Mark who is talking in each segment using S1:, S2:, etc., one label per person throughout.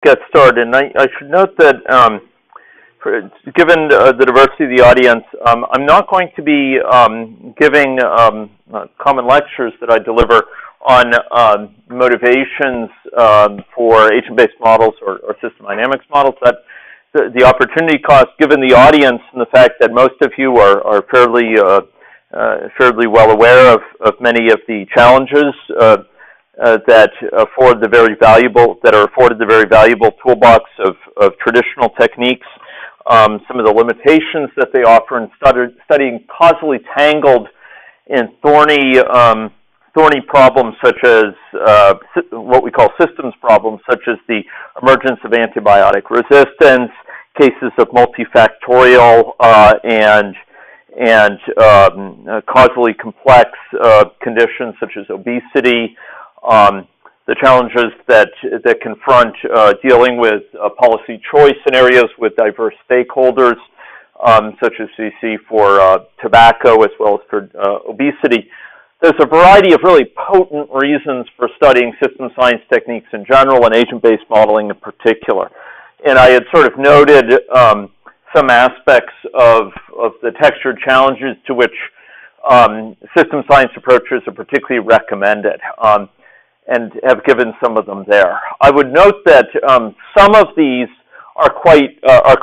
S1: get started. And I should note that given the diversity of the audience, I'm not going to be giving common lectures that I deliver on motivations for agent-based models or system dynamics models. That the opportunity cost, given the audience and the fact that most of you are fairly well aware of many of the challenges that are afforded the very valuable toolbox of traditional techniques, some of the limitations that they offer in studying causally tangled and thorny problems such as what we call systems problems, such as the emergence of antibiotic resistance, cases of multifactorial and causally complex conditions such as obesity, the challenges that confront dealing with policy choice scenarios with diverse stakeholders, such as we see for tobacco as well as for obesity. There's a variety of really potent reasons for studying system science techniques in general and agent-based modeling in particular. And I had sort of noted some aspects of the textured challenges to which system science approaches are particularly recommended, and have given some of them there. I would note that some of these are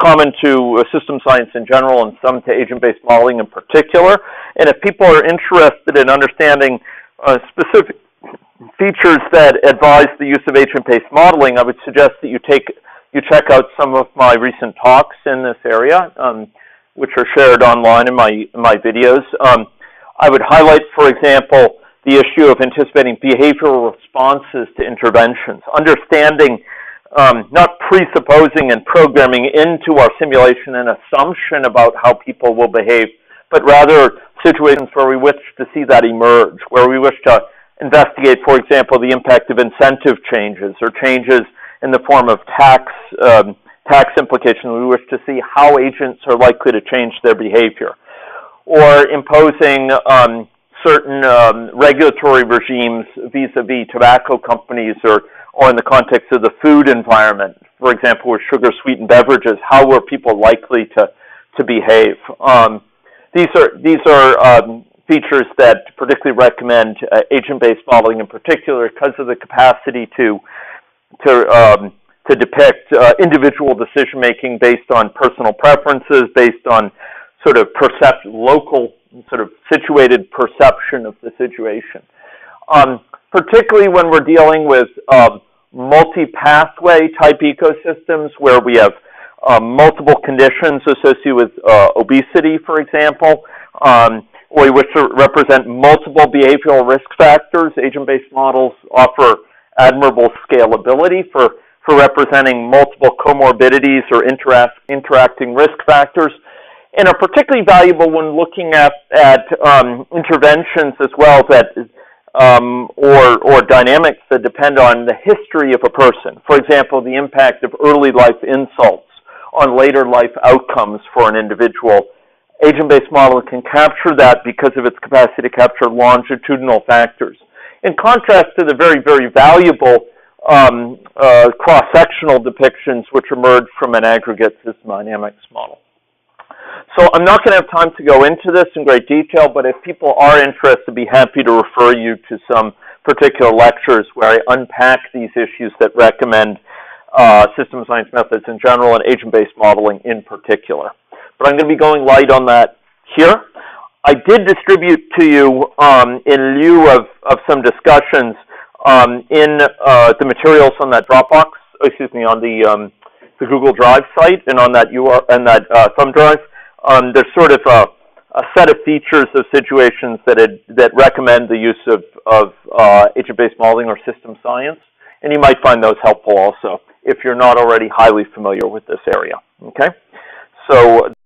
S1: common to system science in general and some to agent-based modeling in particular. And if people are interested in understanding specific features that advise the use of agent-based modeling, I would suggest that you check out some of my recent talks in this area, which are shared online in my videos. I would highlight, for example, the issue of anticipating behavioral responses to interventions, understanding, not presupposing and programming into our simulation an assumption about how people will behave, but rather situations where we wish to see that emerge, where we wish to investigate, for example, the impact of incentive changes or changes in the form of tax implications. We wish to see how agents are likely to change their behavior, or imposing certain regulatory regimes vis-a-vis tobacco companies or in the context of the food environment. For example, with sugar-sweetened beverages, how were people likely to behave? These are features that particularly recommend agent-based modeling in particular because of the capacity to depict individual decision-making based on personal preferences, based on sort of local sort of situated perception of the situation. Particularly when we're dealing with multi-pathway type ecosystems where we have multiple conditions associated with obesity, for example, or we wish to represent multiple behavioral risk factors. Agent-based models offer admirable scalability for representing multiple comorbidities or interacting risk factors, and are particularly valuable when looking at interventions as well or dynamics that depend on the history of a person. For example, the impact of early life insults on later life outcomes for an individual. Agent-based model can capture that because of its capacity to capture longitudinal factors. In contrast to the very, very valuable cross-sectional depictions which emerge from an aggregate system dynamics model. So I'm not going to have time to go into this in great detail, but if people are interested, I'd be happy to refer you to some particular lectures where I unpack these issues that recommend system science methods in general and agent-based modeling in particular. But I'm going to be going light on that here. I did distribute to you, in lieu of some discussions, in the materials on that Dropbox, on the Google Drive site and on that thumb drive. There's sort of a set of features of situations that recommend the use of agent-based modeling or system science, and you might find those helpful also if you're not already highly familiar with this area. Okay, so